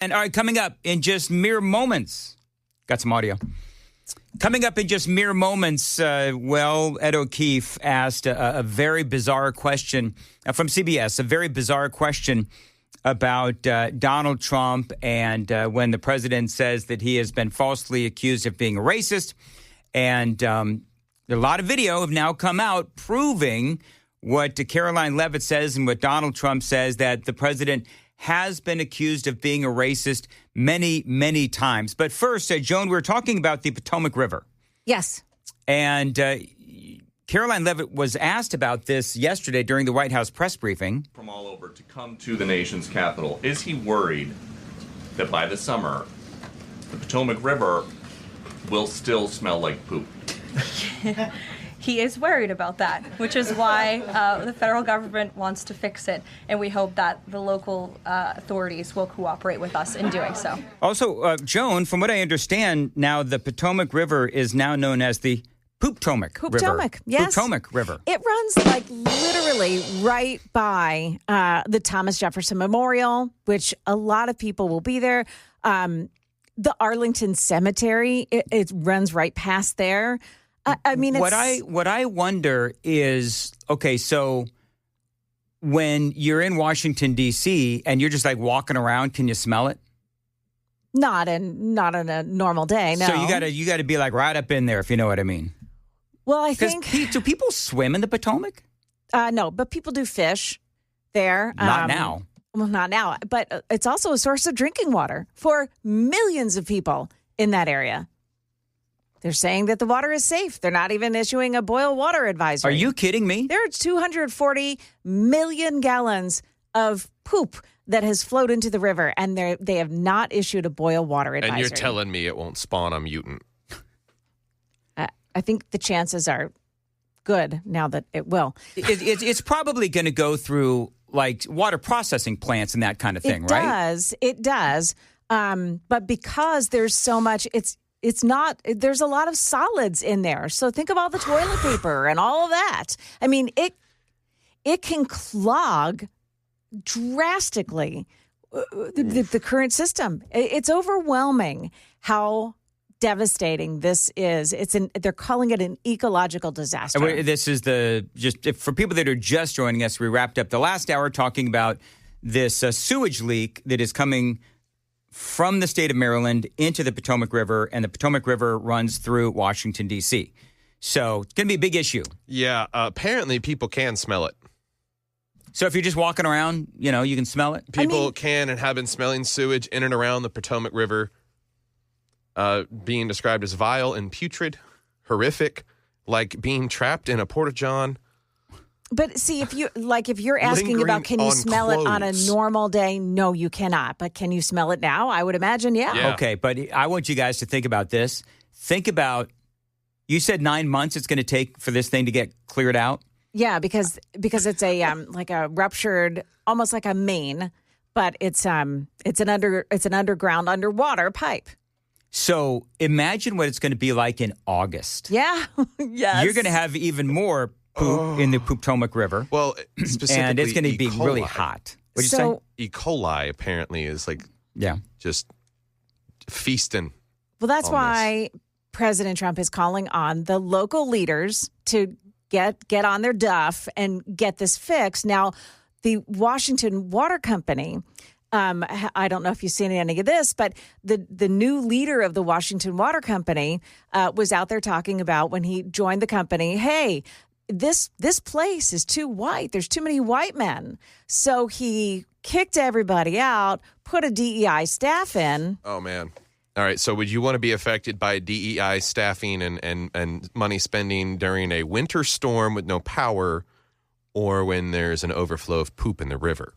And all right, coming up in just mere moments, got some audio. Coming up in just mere moments, Ed O'Keefe asked a very bizarre question from CBS, a very bizarre question about Donald Trump and when the president says that he has been falsely accused of being a racist. And a lot of video have now come out proving what Caroline Leavitt says and what Donald Trump says, that the president has been accused of being a racist many, many times. But first, Joan, we're talking about the Potomac River. Yes. And Caroline Leavitt was asked about this yesterday during the White House press briefing. From all over to come to the nation's capital. Is he worried that by the summer, the Potomac River will still smell like poop? He is worried about that, which is why the federal government wants to fix it, and we hope that the local authorities will cooperate with us in doing so. Also, Joan, from what I understand, now the Potomac River is now known as the Poop-tomac River. Poop-tomac, yes. Poop-tomac River. It runs like literally right by the Thomas Jefferson Memorial, which a lot of people will be there. The Arlington Cemetery, it runs right past there. I mean, what I wonder is, okay, so when you're in Washington, D.C., and you're just like walking around, can you smell it? Not on a normal day, no. So you gotta be like right up in there, if you know what I mean. Well, I think do people swim in the Potomac? No, but people do fish there. Not now. Well, not now, but it's also a source of drinking water for millions of people in that area. They're saying that the water is safe. They're not even issuing a boil water advisory. Are you kidding me? There are 240 million gallons of poop that has flowed into the river, and they have not issued a boil water advisory. And you're telling me it won't spawn a mutant? I think the chances are good now that it will. It's probably going to go through like water processing plants and that kind of thing, right? It does. But because there's so much, it's not, there's a lot of solids in there. So think of all the toilet paper and all of that. I mean, it can clog drastically the current system. It's overwhelming how devastating this is. They're calling it an ecological disaster. This is for people that are just joining us, we wrapped up the last hour talking about this sewage leak that is coming from the state of Maryland into the Potomac River, and the Potomac River runs through Washington, D.C. So it's going to be a big issue. Yeah, apparently people can smell it. So if you're just walking around, you can smell it? People can and have been smelling sewage in and around the Potomac River, being described as vile and putrid, horrific, like being trapped in a porta-john. But see, if you're asking about can you smell it on a normal day, no, you cannot. But can you smell it now? I would imagine, yeah. Okay, but I want you guys to think about this. Think about, you said 9 months it's going to take for this thing to get cleared out? Yeah, because it's a like a ruptured, almost like a main, but it's an underground underwater pipe. So imagine what it's going to be like in August. Yeah, yes. You're going to have even more poop in the Potomac River. Well, specifically, and it's going to be really hot. What'd you say? E. coli apparently is just feasting. Well, that's why President Trump is calling on the local leaders to get on their duff and get this fixed. Now, the Washington Water Company, I don't know if you've seen any of this, but the new leader of the Washington Water Company was out there talking about when he joined the company, hey, this place is too white. There's too many white men. So he kicked everybody out, put a DEI staff in. Oh, man. All right. So would you want to be affected by DEI staffing and money spending during a winter storm with no power, or when there's an overflow of poop in the river?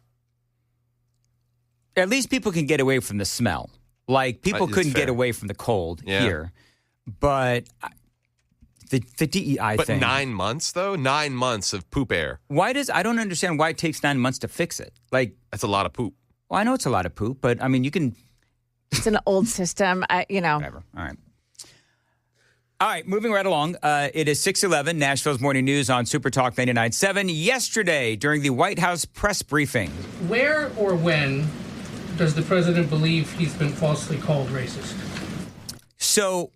At least people can get away from the smell. Like, people couldn't get away from the cold here. But the DEI thing. But 9 months, though? 9 months of poop air. I don't understand why it takes 9 months to fix it. Like, that's a lot of poop. Well, I know it's a lot of poop, but, I mean, you can... It's an old system, Whatever. All right, moving right along. It is 6:11, Nashville's Morning News on Super Talk 99.7. Yesterday, during the White House press briefing. Where or when does the president believe he's been falsely called racist? So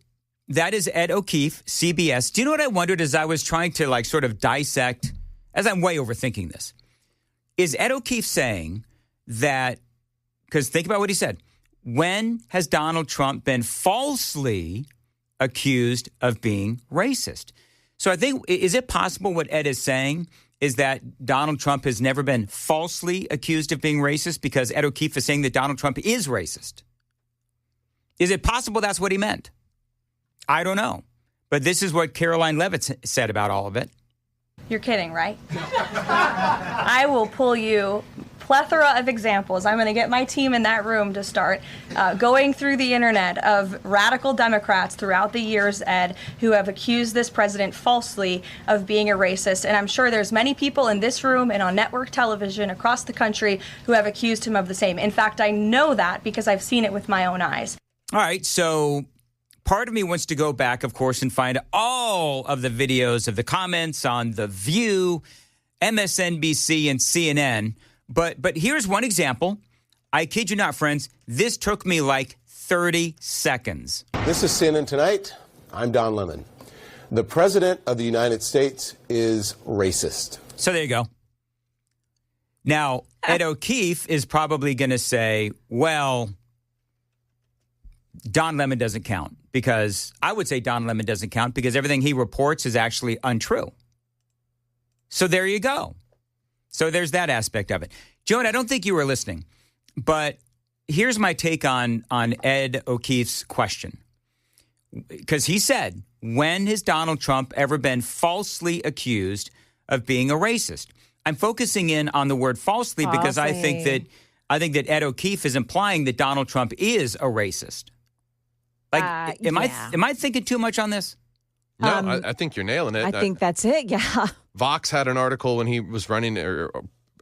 that is Ed O'Keefe, CBS. Do you know what I wondered as I was trying to sort of dissect, as I'm way overthinking this? Is Ed O'Keefe saying that, because think about what he said, when has Donald Trump been falsely accused of being racist? So I think, is it possible what Ed is saying is that Donald Trump has never been falsely accused of being racist because Ed O'Keefe is saying that Donald Trump is racist? Is it possible that's what he meant? I don't know. But this is what Caroline Levitt said about all of it. You're kidding, right? I will pull you plethora of examples. I'm going to get my team in that room to start going through the internet of radical Democrats throughout the years, Ed, who have accused this president falsely of being a racist. And I'm sure there's many people in this room and on network television across the country who have accused him of the same. In fact, I know that because I've seen it with my own eyes. All right, so part of me wants to go back, of course, and find all of the videos of the comments on The View, MSNBC, and CNN. But here's one example. I kid you not, friends. This took me like 30 seconds. This is CNN Tonight. I'm Don Lemon. The President of the United States is racist. So there you go. Now, Ed O'Keefe is probably going to say, well, Don Lemon doesn't count, because I would say Don Lemon doesn't count because everything he reports is actually untrue. So there you go. So there's that aspect of it. Joan, I don't think you were listening, but here's my take on Ed O'Keefe's question. Because he said, when has Donald Trump ever been falsely accused of being a racist? I'm focusing in on the word falsely because I think that Ed O'Keefe is implying that Donald Trump is a racist. Am I thinking too much on this? No, I think you're nailing it. I think that's it, yeah. Vox had an article when he was running, or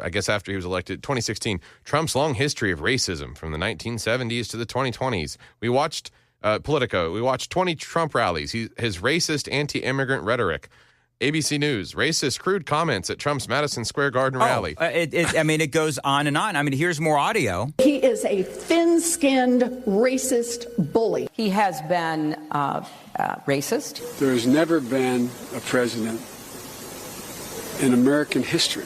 I guess after he was elected, 2016, Trump's long history of racism from the 1970s to the 2020s. We watched Politico. We watched 20 Trump rallies. His racist anti-immigrant rhetoric. ABC News, racist, crude comments at Trump's Madison Square Garden rally. It goes on and on. I mean, here's more audio. He is a thin-skinned racist bully. He has been racist. There has never been a president in American history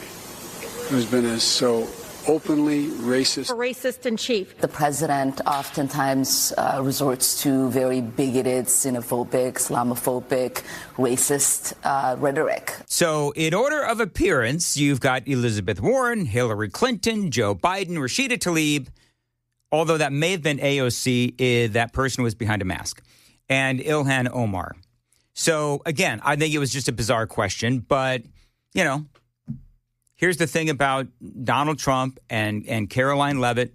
who has been as so openly racist. A racist in chief. The president oftentimes resorts to very bigoted, xenophobic, Islamophobic, racist rhetoric. So in order of appearance, you've got Elizabeth Warren, Hillary Clinton, Joe Biden, Rashida Tlaib. Although that may have been AOC, that person was behind a mask. And Ilhan Omar. So again, I think it was just a bizarre question, but, you know, here's the thing about Donald Trump and Caroline Levitt.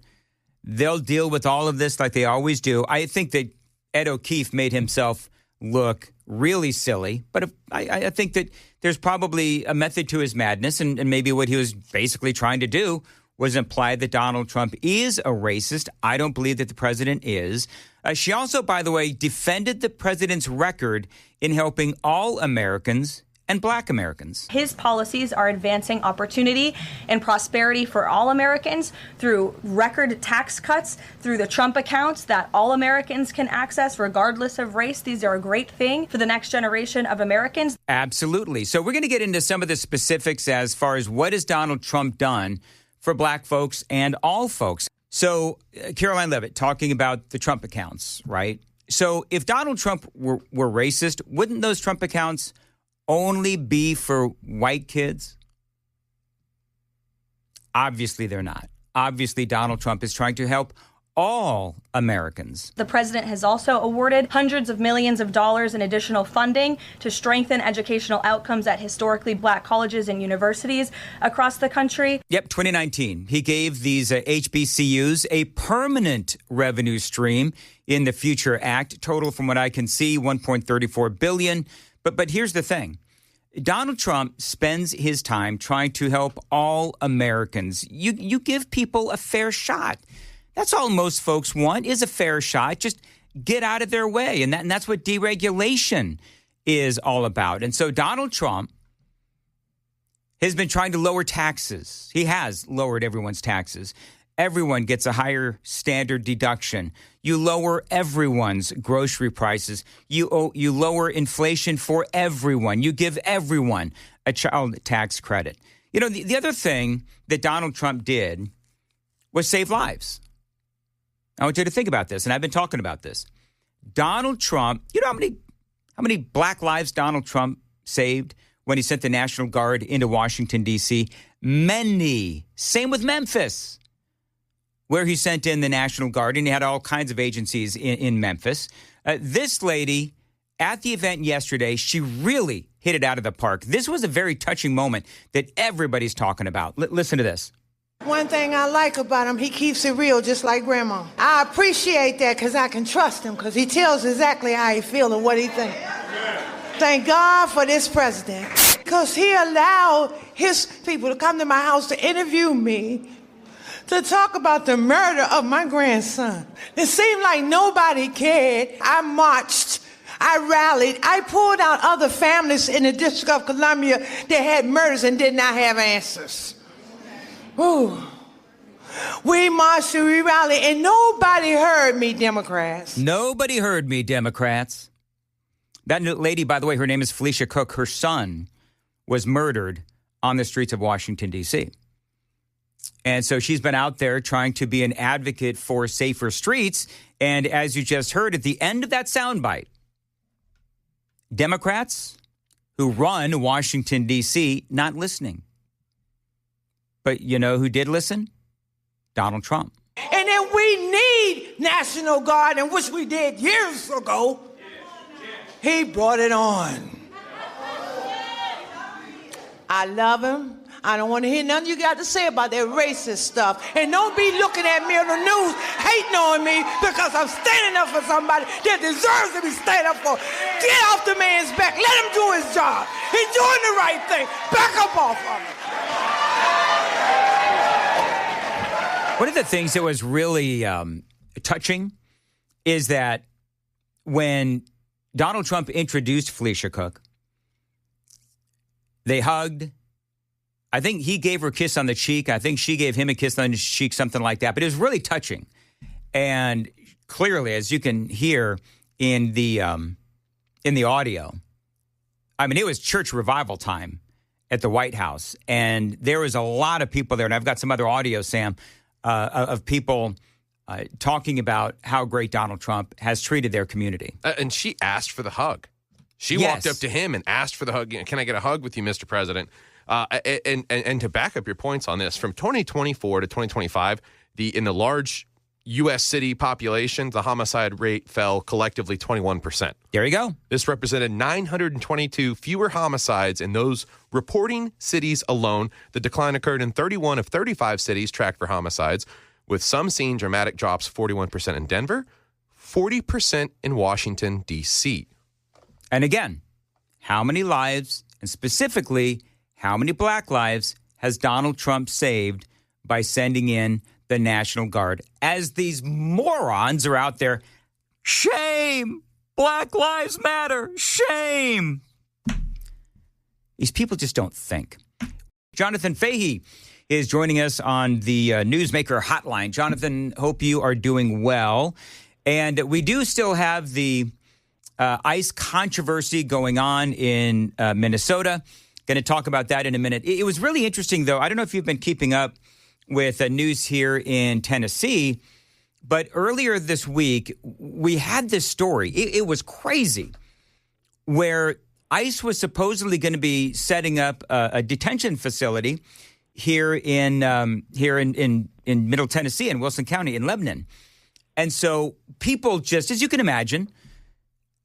They'll deal with all of this like they always do. I think that Ed O'Keefe made himself look really silly, but I think that there's probably a method to his madness, and maybe what he was basically trying to do was imply that Donald Trump is a racist. I don't believe that the president is. She also, by the way, defended the president's record in helping all Americans and Black Americans. His policies are advancing opportunity and prosperity for all Americans through record tax cuts, through the Trump accounts that all Americans can access regardless of race. These are a great thing for the next generation of Americans. Absolutely. So we're going to get into some of the specifics as far as what has Donald Trump done for Black folks and all folks. So Caroline Levitt talking about the Trump accounts, right? So if Donald Trump were racist, wouldn't those Trump accounts only be for white kids? Obviously, they're not. Obviously, Donald Trump is trying to help all Americans. The president has also awarded hundreds of millions of dollars in additional funding to strengthen educational outcomes at historically Black colleges and universities across the country. Yep, 2019. He gave these HBCUs a permanent revenue stream in the Future Act, total from what I can see, $1.34 billion. But here's the thing. Donald Trump spends his time trying to help all Americans. You give people a fair shot. That's all most folks want is a fair shot. Just get out of their way. And that's what deregulation is all about. And so Donald Trump has been trying to lower taxes. He has lowered everyone's taxes. everyone gets a higher standard deduction. You lower everyone's grocery prices. You lower inflation for everyone. You give everyone a child tax credit. You know, the other thing that Donald Trump did was save lives. I want you to think about this, and I've been talking about this. Donald Trump, you know how many black lives Donald Trump saved when he sent the National Guard into Washington, D.C.? Many. Same with Memphis, where he sent in the National Guard, and he had all kinds of agencies in Memphis. This lady, at the event yesterday, she really hit it out of the park. This was a very touching moment that everybody's talking about. Listen to this. One thing I like about him, he keeps it real just like Grandma. I appreciate that because I can trust him because he tells exactly how he feels and what he thinks. Thank God for this president because he allowed his people to come to my house to interview me to talk about the murder of my grandson. It seemed like nobody cared. I marched. I rallied. I pulled out other families in the District of Columbia that had murders and did not have answers. Ooh. We marched and we rallied, and nobody heard me, Democrats. Nobody heard me, Democrats. That lady, by the way, her name is Felicia Cook. Her son was murdered on the streets of Washington, D.C. And so she's been out there trying to be an advocate for safer streets. And as you just heard at the end of that soundbite, Democrats who run Washington, D.C., not listening. But you know who did listen? Donald Trump. And then we need National Guard, and which we did years ago. He brought it on. I love him. I don't want to hear nothing you got to say about that racist stuff. And don't be looking at me on the news hating on me because I'm standing up for somebody that deserves to be standing up for. Get off the man's back. Let him do his job. He's doing the right thing. Back up off of him. One of the things that was really touching is that when Donald Trump introduced Felicia Cook, they hugged. I think he gave her a kiss on the cheek. I think she gave him a kiss on the cheek, something like that. But it was really touching. And clearly, as you can hear in the audio, I mean, it was church revival time at the White House. And there was a lot of people there. And I've got some other audio, Sam, of people talking about how great Donald Trump has treated their community. And she asked for the hug. She walked up to him and asked for the hug. Can I get a hug with you, Mr. President? And to back up your points on this, from 2024 to 2025, in the large U.S. city population, the homicide rate fell collectively 21%. There you go. This represented 922 fewer homicides in those reporting cities alone. The decline occurred in 31 of 35 cities tracked for homicides, with some seeing dramatic drops, 41% in Denver, 40% in Washington, D.C. And again, how many lives, and specifically, how many black lives has Donald Trump saved by sending in the National Guard? As these morons are out there, shame! Black Lives Matter! Shame! These people just don't think. Jonathan Fahey is joining us on the Newsmaker Hotline. Jonathan, hope you are doing well. And we do still have the ICE controversy going on in Minnesota. Going to talk about that in a minute. It was really interesting, though. I don't know if you've been keeping up with news here in Tennessee, but earlier this week, we had this story. It was crazy, where ICE was supposedly going to be setting up a detention facility here in Middle Tennessee, in Wilson County, in Lebanon. And so people just, as you can imagine,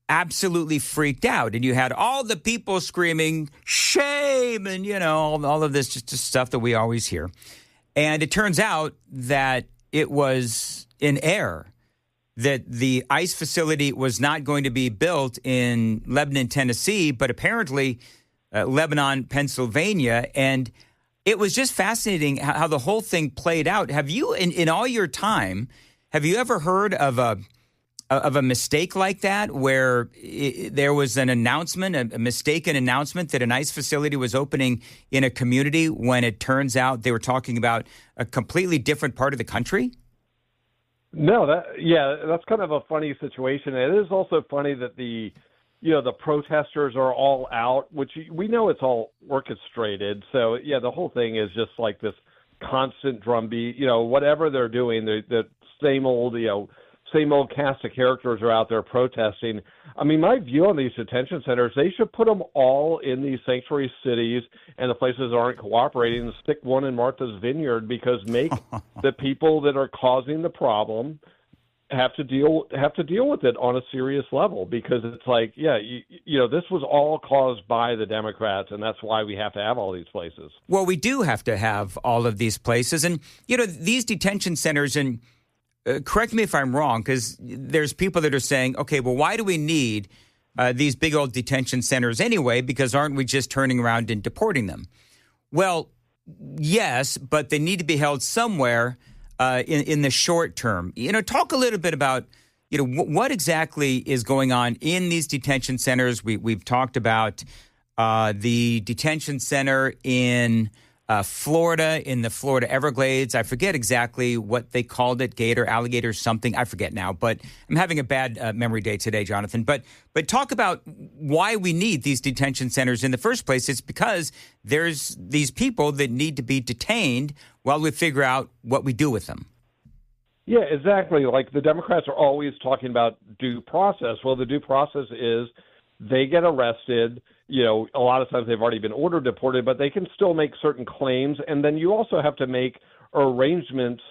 absolutely freaked out. And you had all the people screaming, shame, and, you know, all of this just stuff that we always hear. And it turns out that it was in error, that the ICE facility was not going to be built in Lebanon, Tennessee, but apparently Lebanon, Pennsylvania. And it was just fascinating how the whole thing played out. Have you, in all your time, have you ever heard of of a mistake like that, where there was an announcement, a mistaken announcement that an ICE facility was opening in a community when it turns out they were talking about a completely different part of the country? No, that's kind of a funny situation. It is also funny that the protesters are all out, which we know it's all orchestrated. So, the whole thing is just like this constant drumbeat. Whatever they're doing, the same old cast of characters are out there protesting. I mean, my view on these detention centers, they should put them all in these sanctuary cities and the places that aren't cooperating and stick one in Martha's Vineyard, because make the people that are causing the problem have to deal with it on a serious level, because it's like, this was all caused by the Democrats, and that's why we have to have all these places. Well, we do have to have all of these places. And, these detention centers, and correct me if I'm wrong, because there's people that are saying, okay, well, why do we need these big old detention centers anyway? Because aren't we just turning around and deporting them? Well, yes, but they need to be held somewhere in the short term. Talk a little bit about, what exactly is going on in these detention centers. We've talked about the detention center in Florida, in the Florida Everglades. I forget exactly what they called it, gator, alligator, something. I forget now, but I'm having a bad memory day today, Jonathan. But talk about why we need these detention centers in the first place. It's because there's these people that need to be detained while we figure out what we do with them. Yeah, exactly. Like, the Democrats are always talking about due process. Well, the due process is they get arrested. A lot of times they've already been ordered deported, but they can still make certain claims. And then you also have to make arrangements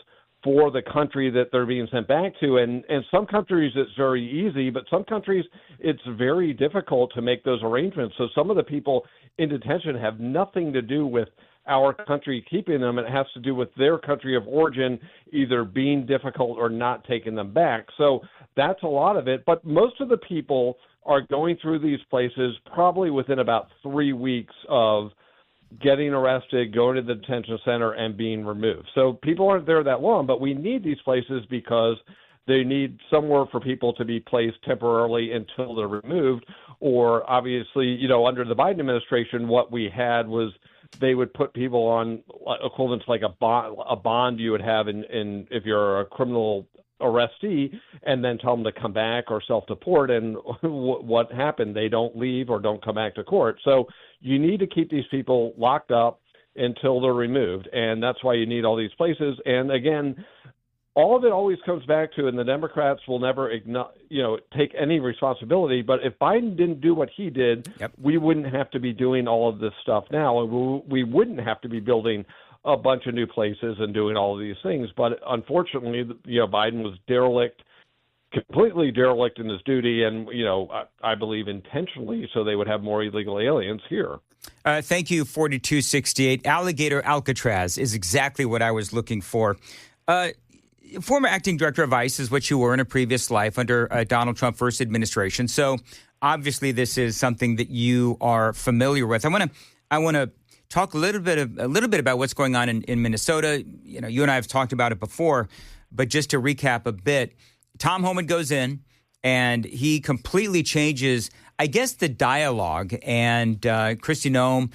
for the country that they're being sent back to. And some countries it's very easy, but some countries it's very difficult to make those arrangements. So some of the people in detention have nothing to do with our country keeping them. It has to do with their country of origin either being difficult or not taking them back. So that's a lot of it. But most of the people are going through these places probably within about 3 weeks of getting arrested, going to the detention center, and being removed. So people aren't there that long, but we need these places because they need somewhere for people to be placed temporarily until they're removed. Or obviously, under the Biden administration, what we had was they would put people on equivalent to like a bond you would have in if you're a criminal arrestee, and then tell them to come back or self-deport. And what happened? They don't leave or don't come back to court. So you need to keep these people locked up until they're removed. And that's why you need all these places. And again, all of it always comes back to, and the Democrats will never take any responsibility. But if Biden didn't do what he did, we wouldn't have to be doing all of this stuff now. And we wouldn't have to be building a bunch of new places and doing all of these things. But unfortunately, Biden was completely derelict in his duty, and, I believe intentionally, so they would have more illegal aliens here. Thank you, 4268. Alligator Alcatraz is exactly what I was looking for. Former acting director of ICE is what you were in a previous life under Donald Trump first administration. So obviously this is something that you are familiar with. I want to talk a little bit about what's going on in Minnesota. You and I have talked about it before, but just to recap a bit, Tom Homan goes in and he completely changes, I guess, the dialogue. And Kristi Noem,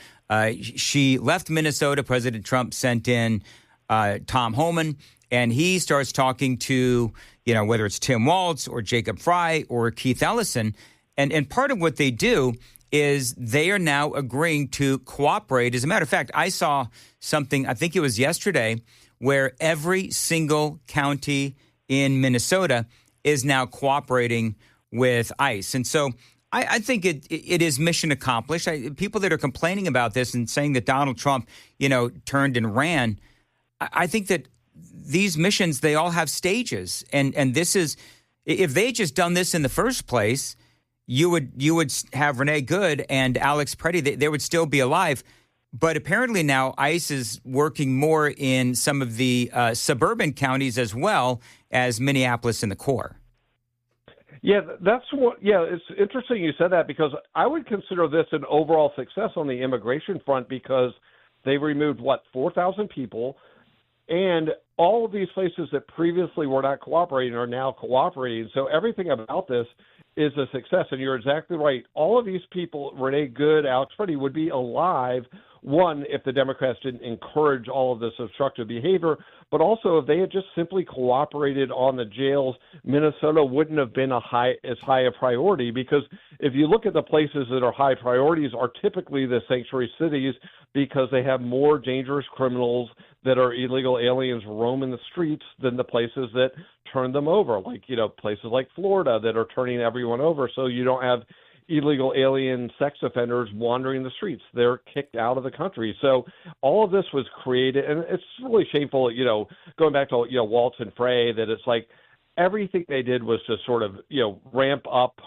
she left Minnesota. President Trump sent in Tom Homan, and he starts talking to, whether it's Tim Walz or Jacob Frey or Keith Ellison. And part of what they do is they are now agreeing to cooperate. As a matter of fact, I saw something, I think it was yesterday, where every single county in Minnesota is now cooperating with ICE. And so I think it is mission accomplished. People that are complaining about this and saying that Donald Trump, turned and ran, I think that these missions, they all have stages. And this is, if they had just done this in the first place, you would have Renee Good and Alex Preddy. They would still be alive. But apparently now ICE is working more in some of the suburban counties as well as Minneapolis and the core. Yeah, it's interesting you said that, because I would consider this an overall success on the immigration front, because they removed, 4,000 people. And all of these places that previously were not cooperating are now cooperating. So everything about this is a success. And you're exactly right. All of these people, Renee Good, Alex Freddie, would be alive, one, if the Democrats didn't encourage all of this obstructive behavior, but also if they had just simply cooperated on the jails, Minnesota wouldn't have been as high a priority, because if you look at the places that are high priorities are typically the sanctuary cities, because they have more dangerous criminals that are illegal aliens roaming the streets than the places that turn them over, like, places like Florida that are turning everyone over. So you don't have illegal alien sex offenders wandering the streets. They're kicked out of the country. So all of this was created, and it's really shameful, going back to, Waltz and Frey, that it's like everything they did was to sort of, ramp up,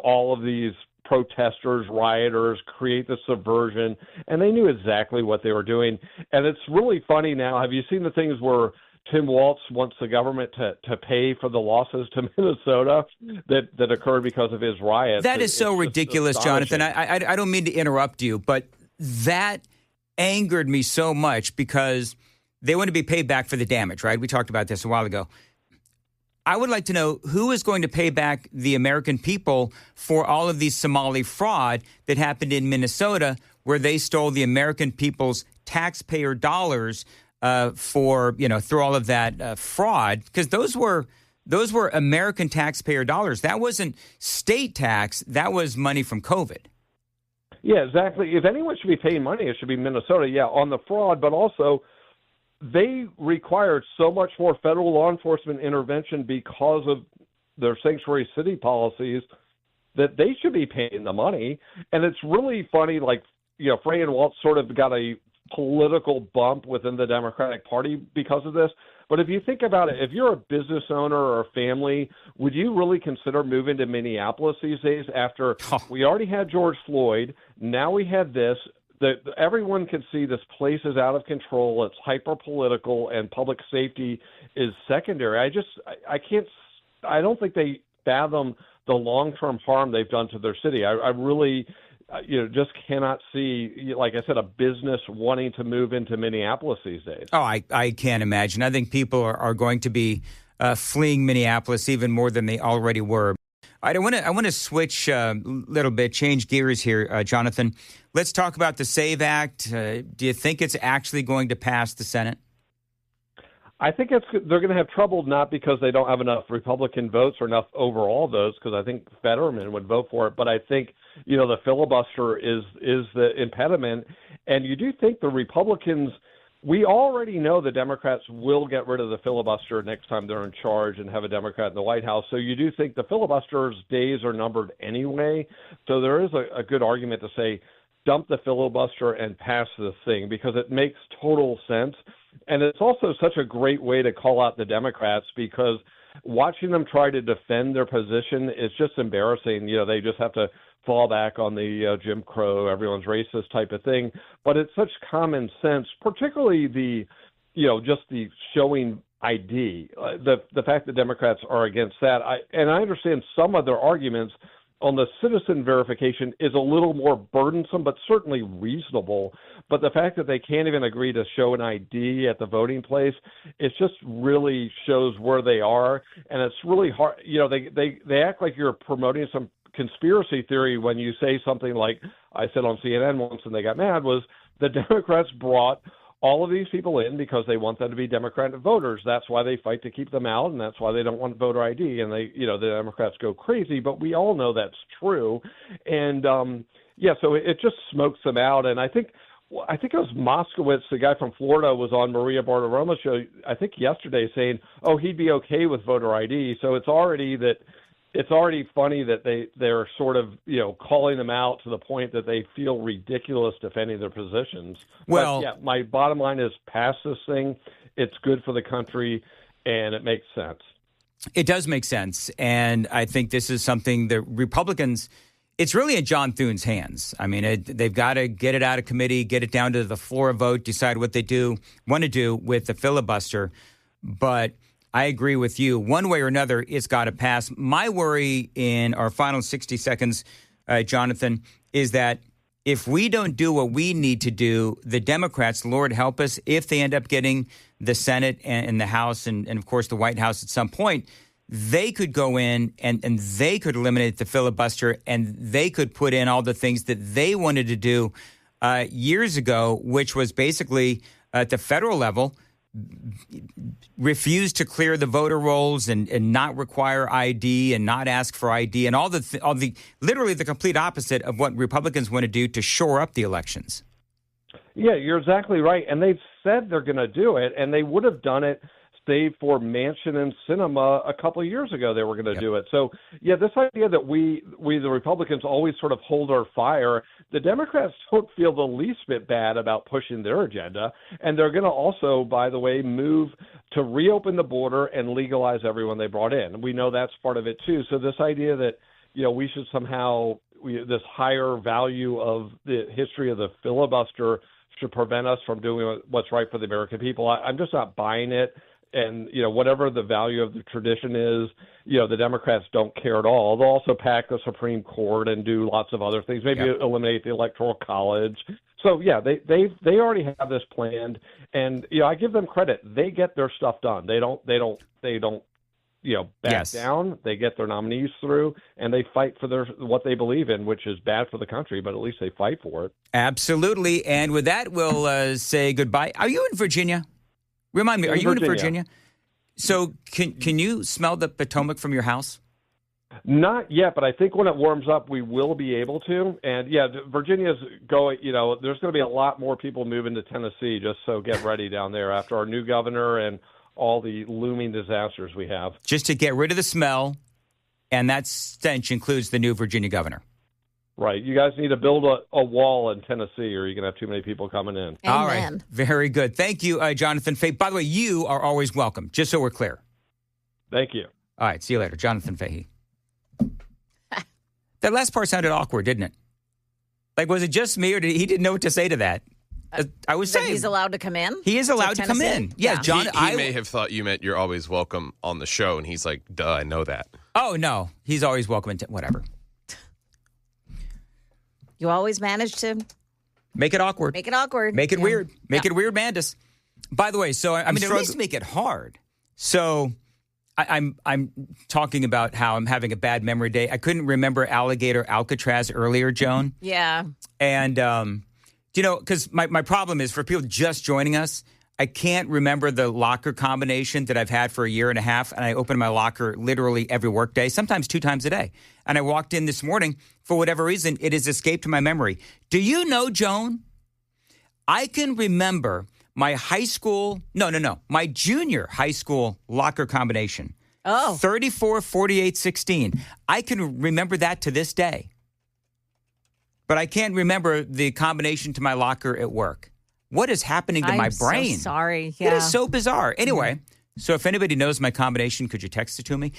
all of these protesters, rioters, create the subversion, and they knew exactly what they were doing. And it's really funny now. Have you seen the things where Tim Waltz wants the government to pay for the losses to Minnesota that occurred because of his riots? That is so ridiculous, Jonathan. I don't mean to interrupt you, but that angered me so much because they want to be paid back for the damage, right? We talked about this a while ago. I would like to know who is going to pay back the American people for all of these Somali fraud that happened in Minnesota, where they stole the American people's taxpayer dollars through all of that fraud, because those were American taxpayer dollars. That wasn't state tax. That was money from COVID. Yeah, exactly. If anyone should be paying money, it should be Minnesota, on the fraud, but also they required so much more federal law enforcement intervention because of their sanctuary city policies that they should be paying the money. And it's really funny, like, Frey and Waltz sort of got a political bump within the Democratic Party because of this. But if you think about it, if you're a business owner or a family, would you really consider moving to Minneapolis these days after we already had George Floyd, now we had this? Everyone can see this place is out of control. It's hyper political, and public safety is secondary. I don't think they fathom the long-term harm they've done to their city. I really, just cannot see, like I said, a business wanting to move into Minneapolis these days. Oh, I can't imagine. I think people are going to be fleeing Minneapolis even more than they already were. I want to switch a little bit, change gears here, Jonathan. Let's talk about the SAVE Act. Do you think it's actually going to pass the Senate? I think they're going to have trouble, not because they don't have enough Republican votes or enough overall votes, because I think Fetterman would vote for it. But I think, the filibuster is the impediment. And you do think the Republicans, we already know the Democrats will get rid of the filibuster next time they're in charge and have a Democrat in the White House. So you do think the filibuster's days are numbered anyway. So there is a good argument to say, dump the filibuster and pass this thing, because it makes total sense. And it's also such a great way to call out the Democrats, because watching them try to defend their position is just embarrassing. They just have to fall back on the Jim Crow, everyone's racist type of thing. But it's such common sense, particularly just the showing ID. The fact that Democrats are against that. I understand some of their arguments on the citizen verification is a little more burdensome, but certainly reasonable. But the fact that they can't even agree to show an ID at the voting place, it just really shows where they are. And it's really hard. They act like you're promoting some conspiracy theory when you say something like I said on CNN once, and they got mad, was the Democrats brought all of these people in because they want them to be Democratic voters. That's why they fight to keep them out, and that's why they don't want voter ID. And the Democrats go crazy, but we all know that's true. And so it just smokes them out. And I think it was Moskowitz, the guy from Florida, was on Maria Bartiromo's show, I think yesterday, saying, he'd be okay with voter ID. So it's already funny that they're sort of, calling them out to the point that they feel ridiculous defending their positions. Well, but my bottom line is pass this thing. It's good for the country, and it makes sense. It does make sense. And I think this is something the Republicans, it's really in John Thune's hands. I mean, they've got to get it out of committee, get it down to the floor vote, decide what they want to do with the filibuster. But I agree with you. One way or another, it's got to pass. My worry in our final 60 seconds, Jonathan, is that if we don't do what we need to do, the Democrats, Lord help us, if they end up getting the Senate and the House and of course, the White House at some point, they could go in and they could eliminate the filibuster and they could put in all the things that they wanted to do years ago, which was basically at the federal level, refuse to clear the voter rolls and not require ID and not ask for ID and all the literally the complete opposite of what Republicans want to do to shore up the elections. Yeah, you're exactly right. And they've said they're going to do it, and they would have done it, save for Manchin and Sinema a couple of years ago. They were going to do it. So, yeah, this idea that we the Republicans always sort of hold our fire, the Democrats don't feel the least bit bad about pushing their agenda. And they're going to also, by the way, move to reopen the border and legalize everyone they brought in. We know that's part of it, too. So this idea that, we should somehow, this higher value of the history of the filibuster should prevent us from doing what's right for the American people. I'm just not buying it. And, whatever the value of the tradition is, the Democrats don't care at all. They'll also pack the Supreme Court and do lots of other things, maybe eliminate the Electoral College. So, yeah, they already have this planned. And, I give them credit. They get their stuff done. They don't back down. They get their nominees through, and they fight for what they believe in, which is bad for the country, but at least they fight for it. Absolutely. And with that, we'll say goodbye. Are you in Virginia? Remind me, are you in Virginia? So can you smell the Potomac from your house? Not yet, but I think when it warms up, we will be able to. And, yeah, Virginia's going, there's going to be a lot more people moving to Tennessee, just so get ready down there after our new governor and all the looming disasters we have. Just to get rid of the smell, and that stench includes the new Virginia governor. Right. You guys need to build a wall in Tennessee or you're going to have too many people coming in. Amen. All right. Very good. Thank you, Jonathan Fahey. By the way, you are always welcome, just so we're clear. Thank you. All right. See you later. Jonathan Fahey. That last part sounded awkward, didn't it? Like, was it just me or he didn't know what to say to that? I was saying. He's allowed to come in? He is allowed to come in. Yeah, John. He may have thought you meant you're always welcome on the show, and he's like, duh, I know that. Oh, no. He's always welcome. Whatever. You always manage to make it awkward. Make it awkward. Make it weird. Make it weird, Mandis. By the way, so at least make it hard. So I'm talking about how I'm having a bad memory day. I couldn't remember Alligator Alcatraz earlier, Joan. Yeah. And because my problem is for people just joining us, I can't remember the locker combination that I've had for a year and a half, and I open my locker literally every workday, sometimes 2 times a day. And I walked in this morning, for whatever reason, it has escaped my memory. Do you know, Joan, I can remember my my junior high school locker combination. Oh. 34, 48, 16. I can remember that to this day. But I can't remember the combination to my locker at work. What is happening to my brain? I'm so sorry. Yeah. It is so bizarre. Anyway, so if anybody knows my combination, could you text it to me?